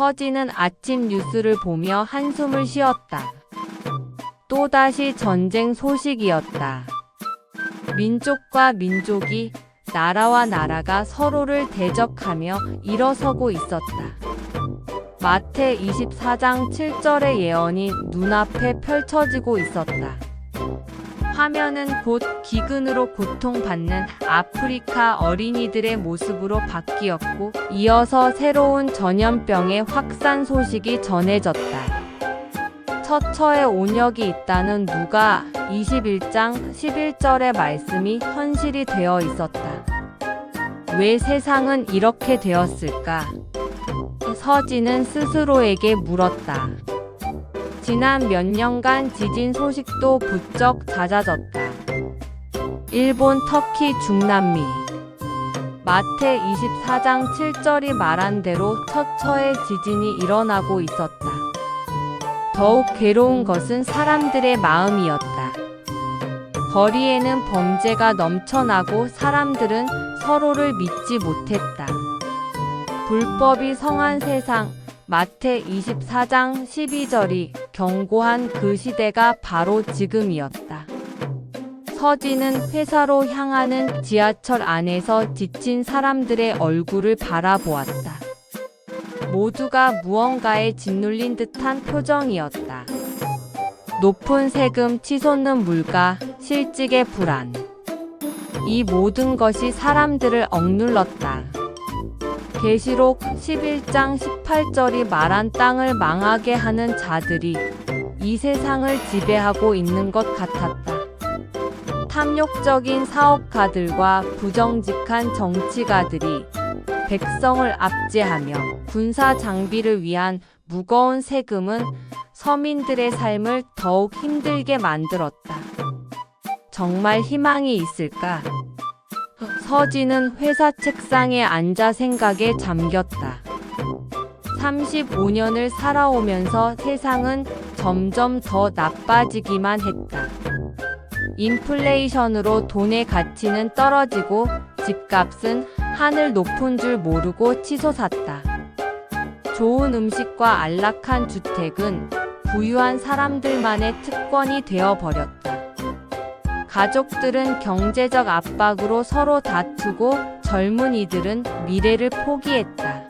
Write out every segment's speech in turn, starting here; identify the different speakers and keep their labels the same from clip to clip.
Speaker 1: 서진은 아침 뉴스를 보며 한숨을 쉬었다. 또다시 전쟁 소식이었다. 민족과 민족이, 나라와 나라가 서로를 대적하며 일어서고 있었다. 마태 24장 7절의 예언이 눈앞에 펼쳐지고 있었다. 화면은 곧 기근으로 고통받는 아프리카 어린이들의 모습으로 바뀌었고, 이어서 새로운 전염병의 확산 소식이 전해졌다. 처처에 온역이 있다는 누가 21장 11절의 말씀이 현실이 되어 있었다. 왜 세상은 이렇게 되었을까? 서진은 스스로에게 물었다. 지난 몇 년간 지진 소식도 부쩍 잦아졌다. 일본, 터키, 중남미. 마태 24장 7절이 말한 대로 처처에 지진이 일어나고 있었다. 더욱 괴로운 것은 사람들의 마음이었다. 거리에는 범죄가 넘쳐나고 사람들은 서로를 믿지 못했다. 불법이 성한 세상, 마태 24장 12절이 경고한 그 시대가 바로 지금이었다. 서진은 회사로 향하는 지하철 안에서 지친 사람들의 얼굴을 바라보았다. 모두가 무언가에 짓눌린 듯한 표정이었다. 높은 세금, 치솟는 물가, 실직의 불안. 이 모든 것이 사람들을 억눌렀다. 계시록 11장 18절이 말한 땅을 망하게 하는 자들이 이 세상을 지배하고 있는 것 같았다. 탐욕적인 사업가들과 부정직한 정치가들이 백성을 압제하며 군사 장비를 위한 무거운 세금은 서민들의 삶을 더욱 힘들게 만들었다. 정말 희망이 있을까? 서진은 회사 책상에 앉아 생각에 잠겼다. 35년을 살아오면서 세상은 점점 더 나빠지기만 했다. 인플레이션으로 돈의 가치는 떨어지고 집값은 하늘 높은 줄 모르고 치솟았다. 좋은 음식과 안락한 주택은 부유한 사람들만의 특권이 되어버렸다. 가족들은 경제적 압박으로 서로 다투고 젊은이들은 미래를 포기했다.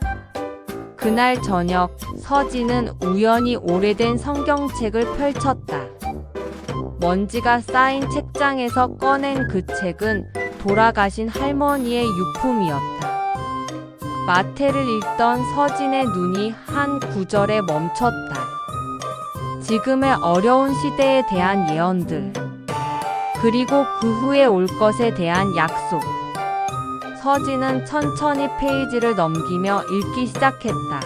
Speaker 1: 그날 저녁, 서진은 우연히 오래된 성경책을 펼쳤다. 먼지가 쌓인 책장에서 꺼낸 그 책은 돌아가신 할머니의 유품이었다. 마태를 읽던 서진의 눈이 한 구절에 멈췄다. 지금의 어려운 시대에 대한 예언들, 그리고 그 후에 올 것에 대한 약속. 서진은 천천히 페이지를 넘기며 읽기 시작했다.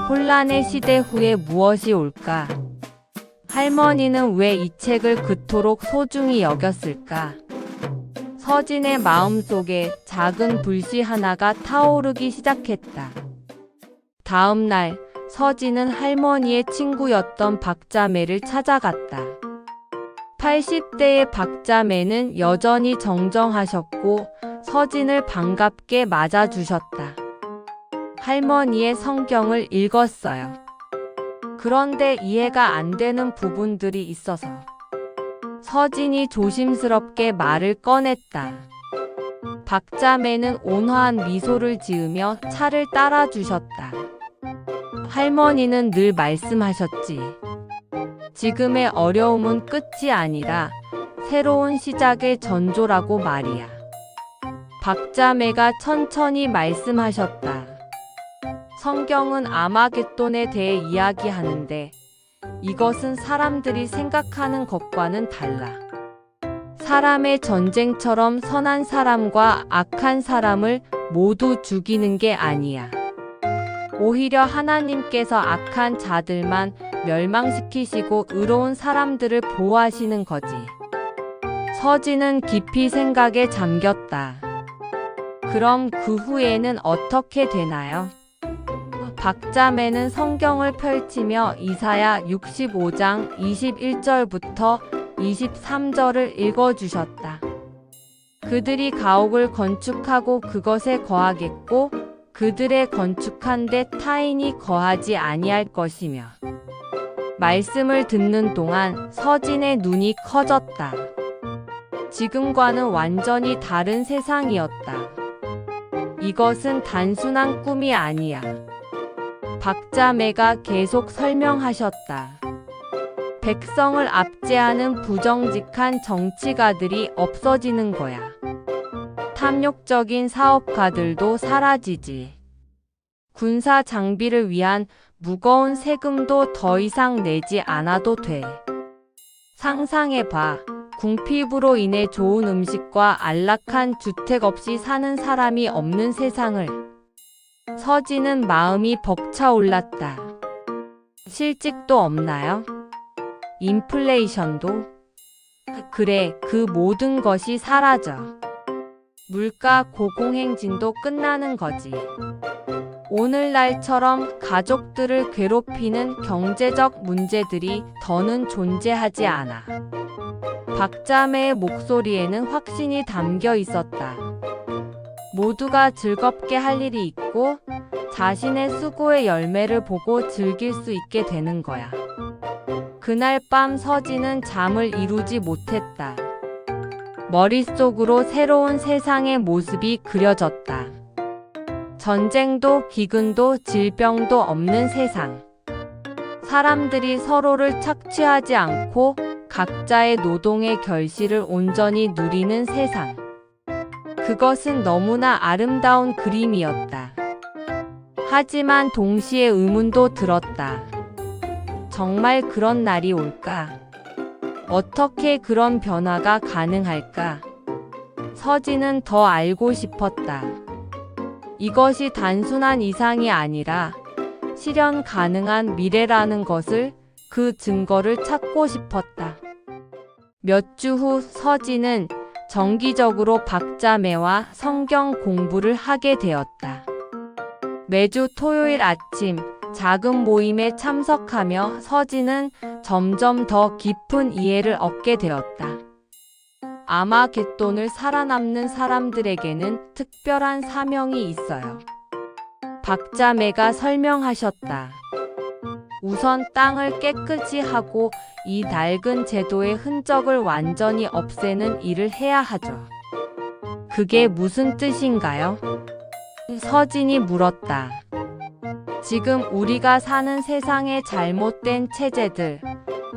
Speaker 1: 혼란의 시대 후에 무엇이 올까? 할머니는 왜 이 책을 그토록 소중히 여겼을까? 서진의 마음속에 작은 불씨 하나가 타오르기 시작했다. 다음 날, 서진은 할머니의 친구였던 박자매를 찾아갔다. 80대의 박자매는 여전히 정정하셨고 서진을 반갑게 맞아주셨다. 할머니의 성경을 읽었어요. 그런데 이해가 안 되는 부분들이 있어서 서진이 조심스럽게 말을 꺼냈다. 박자매는 온화한 미소를 지으며 차를 따라주셨다. 할머니는 늘 말씀하셨지. 지금의 어려움은 끝이 아니라 새로운 시작의 전조라고 말이야. 박자매가 천천히 말씀하셨다. 성경은 아마겟돈에 대해 이야기하는데 이것은 사람들이 생각하는 것과는 달라. 사람의 전쟁처럼 선한 사람과 악한 사람을 모두 죽이는 게 아니야. 오히려 하나님께서 악한 자들만 멸망시키시고 의로운 사람들을 보호하시는 거지. 서진은 깊이 생각에 잠겼다. 그럼 그 후에는 어떻게 되나요? 박자매는 성경을 펼치며 이사야 65장 21절부터 23절을 읽어주셨다. 그들이 가옥을 건축하고 그것에 거하겠고 그들의 건축한 데 타인이 거하지 아니할 것이며 말씀을 듣는 동안 서진의 눈이 커졌다. 지금과는 완전히 다른 세상이었다. 이것은 단순한 꿈이 아니야. 박자매가 계속 설명하셨다. 백성을 압제하는 부정직한 정치가들이 없어지는 거야. 탐욕적인 사업가들도 사라지지. 군사 장비를 위한 무거운 세금도 더 이상 내지 않아도 돼. 상상해봐. 궁핍으로 인해 좋은 음식과 안락한 주택 없이 사는 사람이 없는 세상을. 서진은 마음이 벅차올랐다. 실직도 없나요? 인플레이션도? 그래, 그 모든 것이 사라져. 물가 고공행진도 끝나는 거지. 오늘날처럼 가족들을 괴롭히는 경제적 문제들이 더는 존재하지 않아. 박자매의 목소리에는 확신이 담겨 있었다. 모두가 즐겁게 할 일이 있고 자신의 수고의 열매를 보고 즐길 수 있게 되는 거야. 그날 밤 서진은 잠을 이루지 못했다. 머릿속으로 새로운 세상의 모습이 그려졌다. 전쟁도 기근도 질병도 없는 세상. 사람들이 서로를 착취하지 않고 각자의 노동의 결실을 온전히 누리는 세상. 그것은 너무나 아름다운 그림이었다. 하지만 동시에 의문도 들었다. 정말 그런 날이 올까? 어떻게 그런 변화가 가능할까? 서진은 더 알고 싶었다. 이것이 단순한 이상이 아니라 실현 가능한 미래라는 것을, 그 증거를 찾고 싶었다. 몇 주 후 서진은 정기적으로 박자매와 성경 공부를 하게 되었다. 매주 토요일 아침 작은 모임에 참석하며 서진은 점점 더 깊은 이해를 얻게 되었다. 아마겟돈을 살아남는 사람들에게는 특별한 사명이 있어요. 박자매가 설명하셨다. 우선 땅을 깨끗이 하고 이 낡은 제도의 흔적을 완전히 없애는 일을 해야 하죠. 그게 무슨 뜻인가요? 서진이 물었다. 지금 우리가 사는 세상의 잘못된 체제들,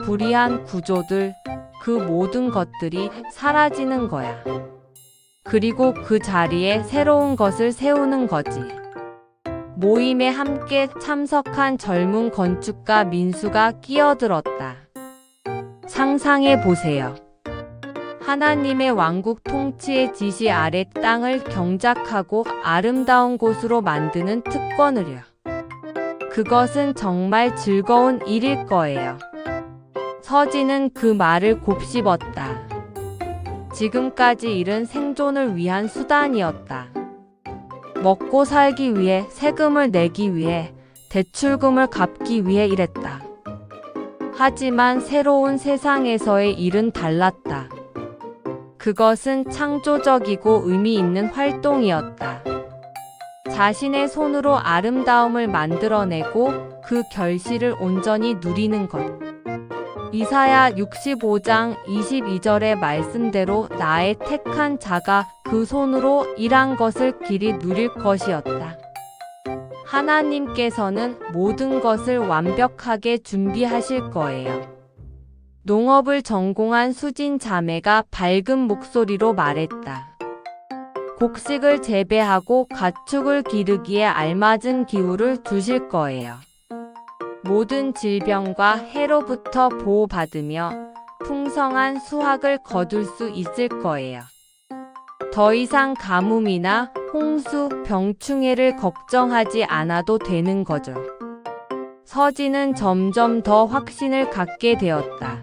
Speaker 1: 불이한 구조들, 그 모든 것들이 사라지는 거야. 그리고 그 자리에 새로운 것을 세우는 거지. 모임에 함께 참석한 젊은 건축가 민수가 끼어들었다. 상상해 보세요. 하나님의 왕국 통치의 지시 아래 땅을 경작하고 아름다운 곳으로 만드는 특권을요. 그것은 정말 즐거운 일일 거예요. 서진은 그 말을 곱씹었다. 지금까지 일은 생존을 위한 수단이었다. 먹고 살기 위해, 세금을 내기 위해, 대출금을 갚기 위해 일했다. 하지만 새로운 세상에서의 일은 달랐다. 그것은 창조적이고 의미 있는 활동이었다. 자신의 손으로 아름다움을 만들어내고 그 결실을 온전히 누리는 것. 이사야 65장 22절의 말씀대로 나의 택한 자가 그 손으로 일한 것을 길이 누릴 것이었다. 하나님께서는 모든 것을 완벽하게 준비하실 거예요. 농업을 전공한 수진 자매가 밝은 목소리로 말했다. 곡식을 재배하고 가축을 기르기에 알맞은 기후를 두실 거예요. 모든 질병과 해로부터 보호받으며 풍성한 수확을 거둘 수 있을 거예요. 더 이상 가뭄이나 홍수, 병충해를 걱정하지 않아도 되는 거죠. 서진은 점점 더 확신을 갖게 되었다.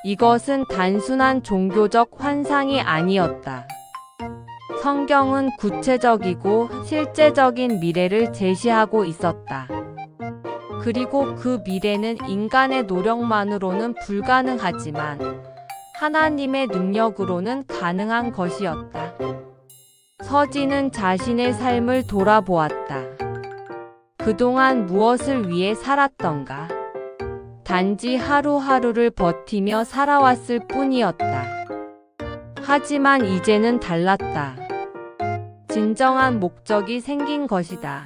Speaker 1: 이것은 단순한 종교적 환상이 아니었다. 성경은 구체적이고 실제적인 미래를 제시하고 있었다. 그리고 그 미래는 인간의 노력만으로는 불가능하지만 하나님의 능력으로는 가능한 것이었다. 서진은 자신의 삶을 돌아보았다. 그동안 무엇을 위해 살았던가? 단지 하루하루를 버티며 살아왔을 뿐이었다. 하지만 이제는 달랐다. 진정한 목적이 생긴 것이다.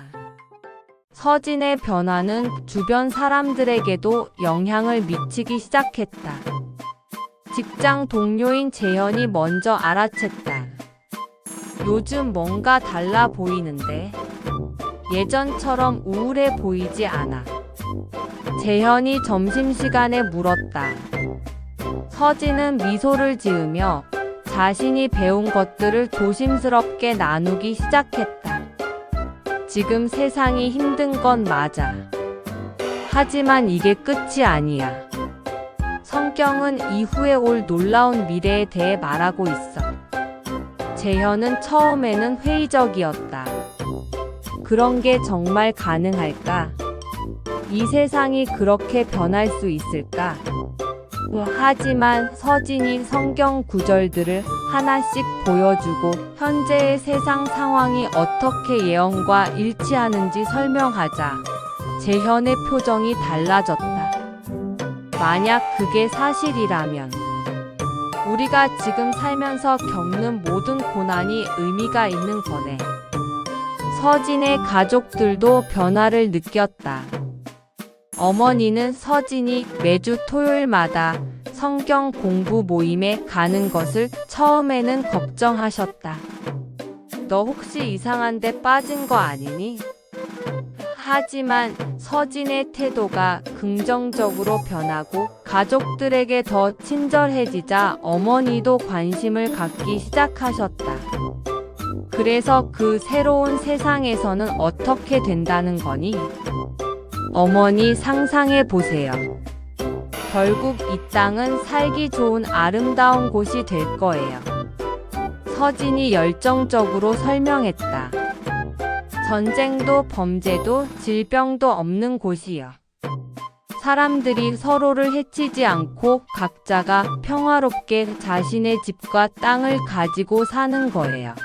Speaker 1: 서진의 변화는 주변 사람들에게도 영향을 미치기 시작했다. 직장 동료인 재현이 먼저 알아챘다. 요즘 뭔가 달라 보이는데 예전처럼 우울해 보이지 않아. 재현이 점심시간에 물었다. 서진은 미소를 지으며 자신이 배운 것들을 조심스럽게 나누기 시작했다. 지금 세상이 힘든 건 맞아. 하지만 이게 끝이 아니야. 성경은 이후에 올 놀라운 미래에 대해 말하고 있어. 재현은 처음에는 회의적이었다. 그런 게 정말 가능할까? 이 세상이 그렇게 변할 수 있을까? 하지만 서진이 성경 구절들을 하나씩 보여주고 현재의 세상 상황이 어떻게 예언과 일치하는지 설명하자 재현의 표정이 달라졌다. 만약 그게 사실이라면 우리가 지금 살면서 겪는 모든 고난이 의미가 있는 거네. 서진의 가족들도 변화를 느꼈다. 어머니는 서진이 매주 토요일마다 성경 공부 모임에 가는 것을 처음에는 걱정하셨다. 너 혹시 이상한 데 빠진 거 아니니? 하지만 서진의 태도가 긍정적으로 변하고 가족들에게 더 친절해지자 어머니도 관심을 갖기 시작하셨다. 그래서 그 새로운 세상에서는 어떻게 된다는 거니? 어머니 상상해 보세요. 결국 이 땅은 살기 좋은 아름다운 곳이 될 거예요. 서진이 열정적으로 설명했다. 전쟁도 범죄도 질병도 없는 곳이요. 사람들이 서로를 해치지 않고 각자가 평화롭게 자신의 집과 땅을 가지고 사는 거예요.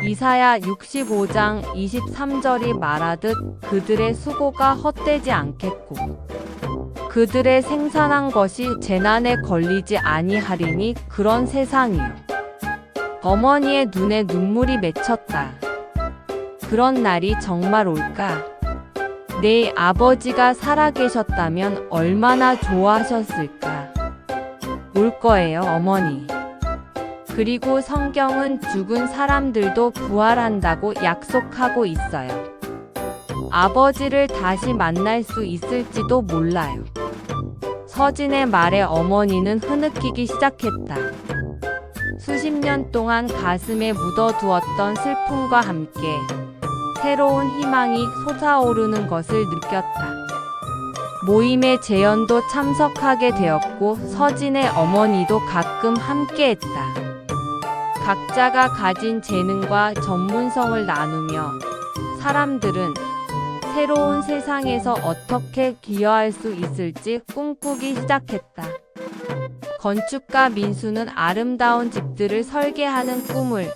Speaker 1: 이사야 65장 23절이 말하듯 그들의 수고가 헛되지 않겠고 그들의 생산한 것이 재난에 걸리지 아니하리니 그런 세상이요. 어머니의 눈에 눈물이 맺혔다. 그런 날이 정말 올까? 내 아버지가 살아계셨다면 얼마나 좋아하셨을까? 올 거예요, 어머니. 그리고 성경은 죽은 사람들도 부활한다고 약속하고 있어요. 아버지를 다시 만날 수 있을지도 몰라요. 서진의 말에 어머니는 흐느끼기 시작했다. 수십 년 동안 가슴에 묻어두었던 슬픔과 함께 새로운 희망이 솟아오르는 것을 느꼈다. 모임에 재현도 참석하게 되었고 서진의 어머니도 가끔 함께했다. 각자가 가진 재능과 전문성을 나누며 사람들은 새로운 세상에서 어떻게 기여할 수 있을지 꿈꾸기 시작했다. 건축가 민수는 아름다운 집들을 설계하는 꿈을,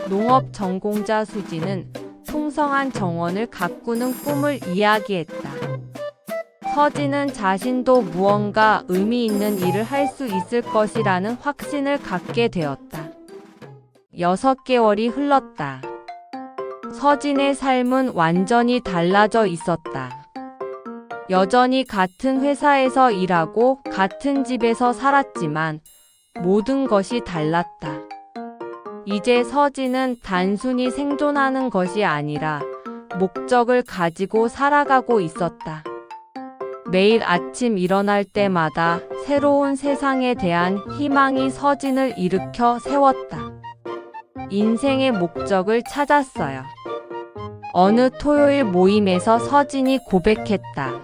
Speaker 1: 농업 전공자 수지는 풍성한 정원을 가꾸는 꿈을 이야기했다. 서진은 자신도 무언가 의미 있는 일을 할 수 있을 것이라는 확신을 갖게 되었다. 6개월이 흘렀다. 서진의 삶은 완전히 달라져 있었다. 여전히 같은 회사에서 일하고 같은 집에서 살았지만 모든 것이 달랐다. 이제 서진은 단순히 생존하는 것이 아니라 목적을 가지고 살아가고 있었다. 매일 아침 일어날 때마다 새로운 세상에 대한 희망이 서진을 일으켜 세웠다. 인생의 목적을 찾았어요. 어느 토요일 모임에서 서진이 고백했다.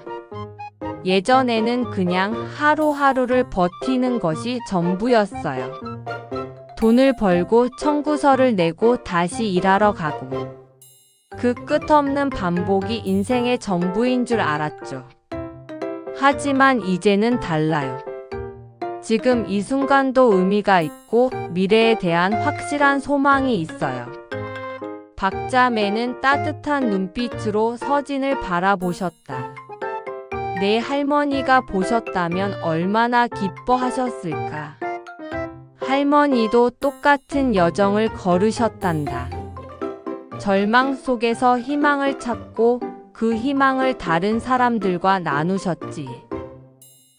Speaker 1: 예전에는 그냥 하루하루를 버티는 것이 전부였어요. 돈을 벌고 청구서를 내고 다시 일하러 가고. 그 끝없는 반복이 인생의 전부인 줄 알았죠. 하지만 이제는 달라요. 지금 이 순간도 의미가 있고 미래에 대한 확실한 소망이 있어요. 박자매는 따뜻한 눈빛으로 서진을 바라보셨다. 내 할머니가 보셨다면 얼마나 기뻐하셨을까. 할머니도 똑같은 여정을 걸으셨단다. 절망 속에서 희망을 찾고 그 희망을 다른 사람들과 나누셨지.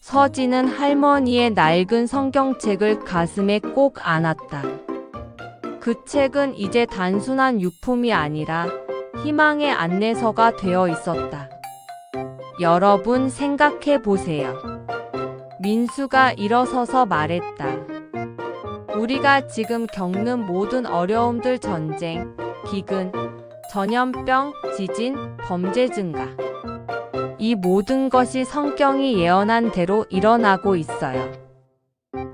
Speaker 1: 서진은 할머니의 낡은 성경책을 가슴에 꼭 안았다. 그 책은 이제 단순한 유품이 아니라 희망의 안내서가 되어 있었다. 여러분 생각해 보세요. 민수가 일어서서 말했다. 우리가 지금 겪는 모든 어려움들, 전쟁, 기근, 전염병, 지진, 범죄 증가. 이 모든 것이 성경이 예언한 대로 일어나고 있어요.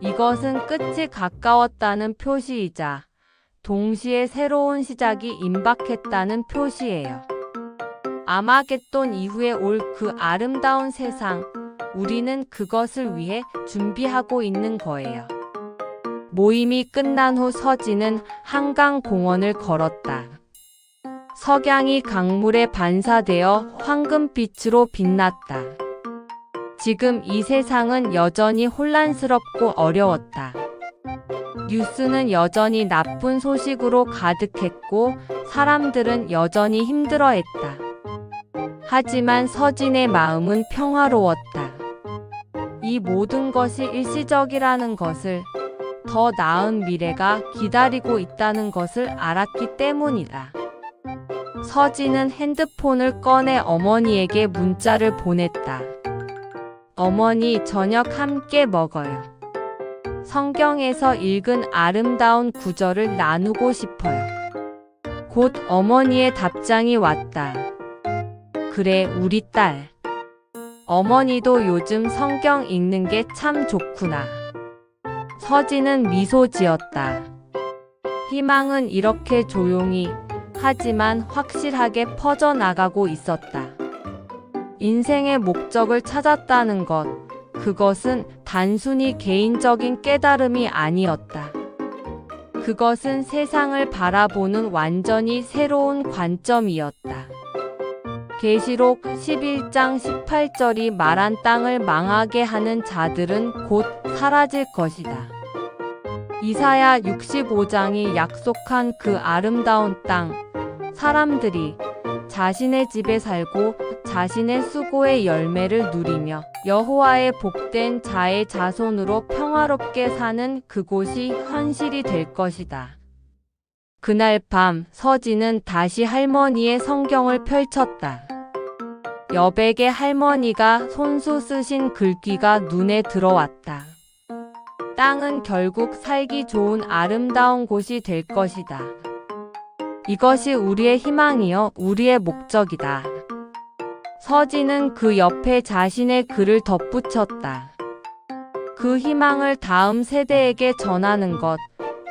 Speaker 1: 이것은 끝이 가까웠다는 표시이자 동시에 새로운 시작이 임박했다는 표시예요. 아마겟돈 이후에 올 그 아름다운 세상, 우리는 그것을 위해 준비하고 있는 거예요. 모임이 끝난 후 서진은 한강 공원을 걸었다. 석양이 강물에 반사되어 황금빛으로 빛났다. 지금 이 세상은 여전히 혼란스럽고 어려웠다. 뉴스는 여전히 나쁜 소식으로 가득했고 사람들은 여전히 힘들어했다. 하지만 서진의 마음은 평화로웠다. 이 모든 것이 일시적이라는 것을, 더 나은 미래가 기다리고 있다는 것을 알았기 때문이다. 서진은 핸드폰을 꺼내 어머니에게 문자를 보냈다. 어머니, 저녁 함께 먹어요. 성경에서 읽은 아름다운 구절을 나누고 싶어요. 곧 어머니의 답장이 왔다. 그래, 우리 딸. 어머니도 요즘 성경 읽는 게 참 좋구나. 서진은 미소 지었다. 희망은 이렇게 조용히, 하지만 확실하게 퍼져나가고 있었다. 인생의 목적을 찾았다는 것, 그것은 단순히 개인적인 깨달음이 아니었다. 그것은 세상을 바라보는 완전히 새로운 관점이었다. 계시록 11장 18절이 말한 땅을 망하게 하는 자들은 곧 사라질 것이다. 이사야 65장이 약속한 그 아름다운 땅, 사람들이 자신의 집에 살고 자신의 수고의 열매를 누리며 여호와의 복된 자의 자손으로 평화롭게 사는 그곳이 현실이 될 것이다. 그날 밤 서진은 다시 할머니의 성경을 펼쳤다. 여백의 할머니가 손수 쓰신 글귀가 눈에 들어왔다. 땅은 결국 살기 좋은 아름다운 곳이 될 것이다. 이것이 우리의 희망이요, 우리의 목적이다. 서진은 그 옆에 자신의 글을 덧붙였다. 그 희망을 다음 세대에게 전하는 것,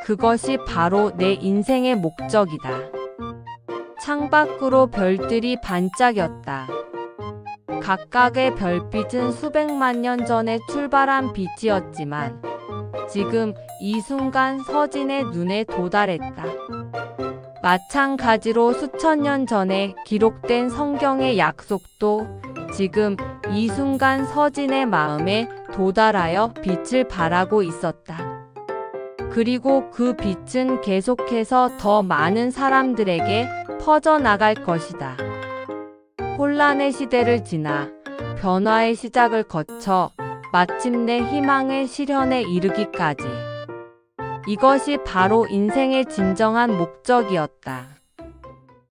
Speaker 1: 그것이 바로 내 인생의 목적이다. 창밖으로 별들이 반짝였다. 각각의 별빛은 수백만 년 전에 출발한 빛이었지만 지금 이 순간 서진의 눈에 도달했다. 마찬가지로 수천 년 전에 기록된 성경의 약속도 지금 이 순간 서진의 마음에 도달하여 빛을 발하고 있었다. 그리고 그 빛은 계속해서 더 많은 사람들에게 퍼져나갈 것이다. 혼란의 시대를 지나 변화의 시작을 거쳐 마침내 희망의 실현에 이르기까지. 이것이 바로 인생의 진정한 목적이었다.